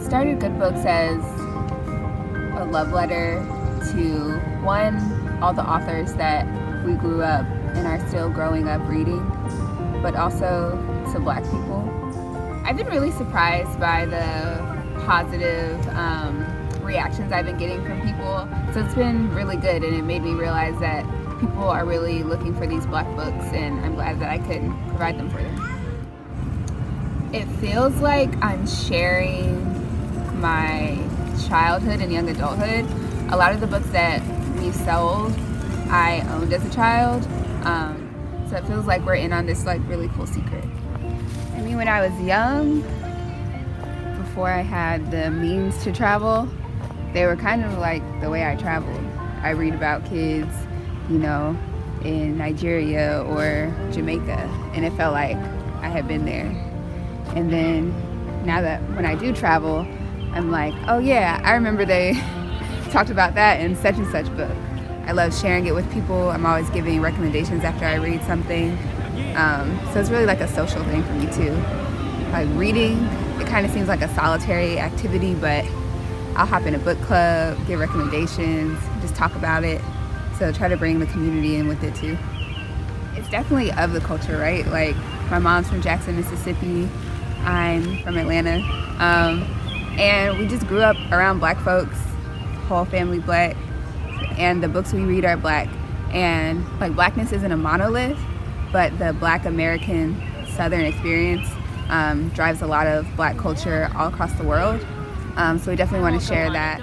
started Good Books as a love letter to, one, all the authors that we grew up and are still growing up reading, but also to Black people. I've been really surprised by the positive reactions I've been getting from people, so it's been really good, and it made me realize that people are really looking for these Black books, and I'm glad that I could provide them for them. It feels like I'm sharing my childhood and young adulthood. A lot of the books that we sold, I owned as a child, so it feels like we're in on this like really cool secret. I mean, when I was young, before I had the means to travel, they were kind of like the way I traveled. I read about kids, you know, in Nigeria or Jamaica, and it felt like I had been there. And then now that when I do travel, I'm like, oh yeah, I remember they talked about that in such and such book. I love sharing it with people. I'm always giving recommendations after I read something. So it's really like a social thing for me too. Like reading, it kind of seems like a solitary activity, but I'll hop in a book club, give recommendations, just talk about it. So try to bring the community in with it too. It's definitely of the culture, right? Like my mom's from Jackson, Mississippi. I'm from Atlanta. And we just grew up around Black folks, whole family Black, and the books we read are Black. And like Blackness isn't a monolith, but the Black American Southern experience drives a lot of Black culture all across the world. So we definitely want to share that.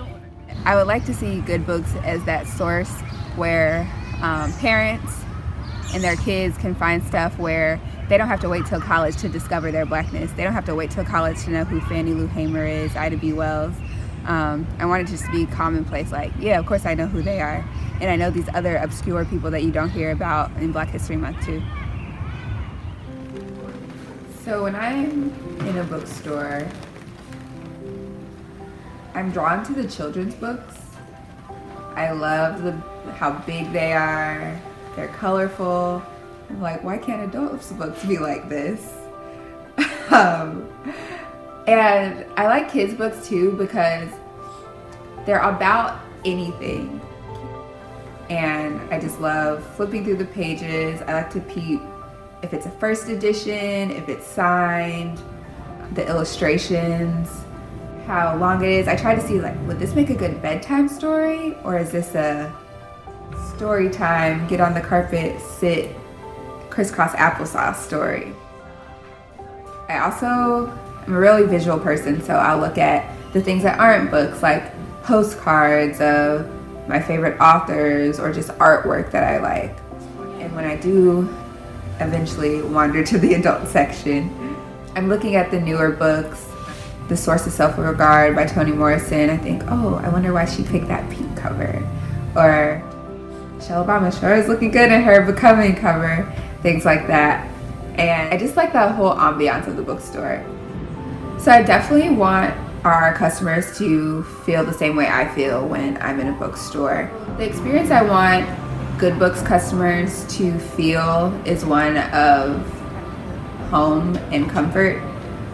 I would like to see Good Books as that source where parents and their kids can find stuff where they don't have to wait till college to discover their Blackness. They don't have to wait till college to know who Fannie Lou Hamer is, Ida B. Wells. I want it just to be commonplace, like, yeah, of course I know who they are. And I know these other obscure people that you don't hear about in Black History Month too. So when I'm in a bookstore, I'm drawn to the children's books. I love how big they are. They're colorful. I'm like, why can't adults books be like this? And I like kids books too because they're about anything. And I just love flipping through the pages. I like to peep if it's a first edition, if it's signed, the illustrations, how long it is. I try to see like, would this make a good bedtime story? Or is this a story time, get on the carpet, sit, crisscross applesauce story? I also am a really visual person, so I'll look at the things that aren't books, like postcards of my favorite authors or just artwork that I like. And when I do eventually wander to the adult section, I'm looking at the newer books. The Source of Self-Regard by Toni Morrison. I think, oh, I wonder why she picked that pink cover. Or Michelle Obama sure is looking good in her Becoming cover. Things like that. And I just like that whole ambiance of the bookstore. So I definitely want our customers to feel the same way I feel when I'm in a bookstore. The experience I want Good Books customers to feel is one of home and comfort.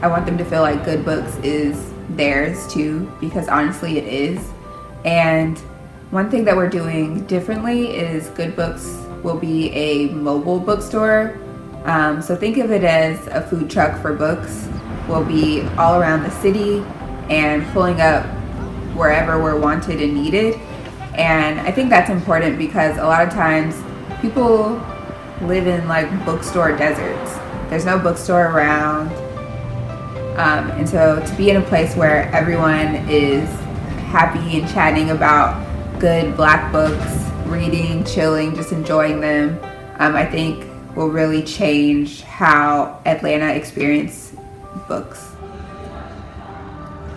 I want them to feel like Good Books is theirs too, because honestly it is. And one thing that we're doing differently is Good Books will be a mobile bookstore. So think of it as a food truck for books. We'll be all around the city and pulling up wherever we're wanted and needed. And I think that's important because a lot of times people live in like bookstore deserts. There's no bookstore around. And so to be in a place where everyone is happy and chatting about good Black books, reading, chilling, just enjoying them, I think will really change how Atlanta experience books.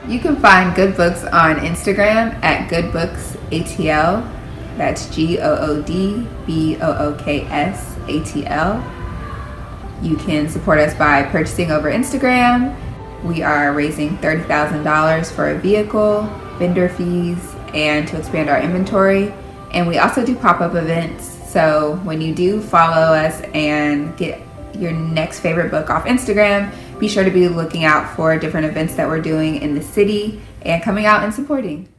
You can find Good Books on Instagram at goodbooksatl. That's GOODBOOKSATL. You can support us by purchasing over Instagram. We are raising $30,000 for a vehicle, vendor fees, and to expand our inventory. And we also do pop-up events. So when you do follow us and get your next favorite book off Instagram, be Be sure to be looking out for different events that we're doing in the city and coming out and supporting.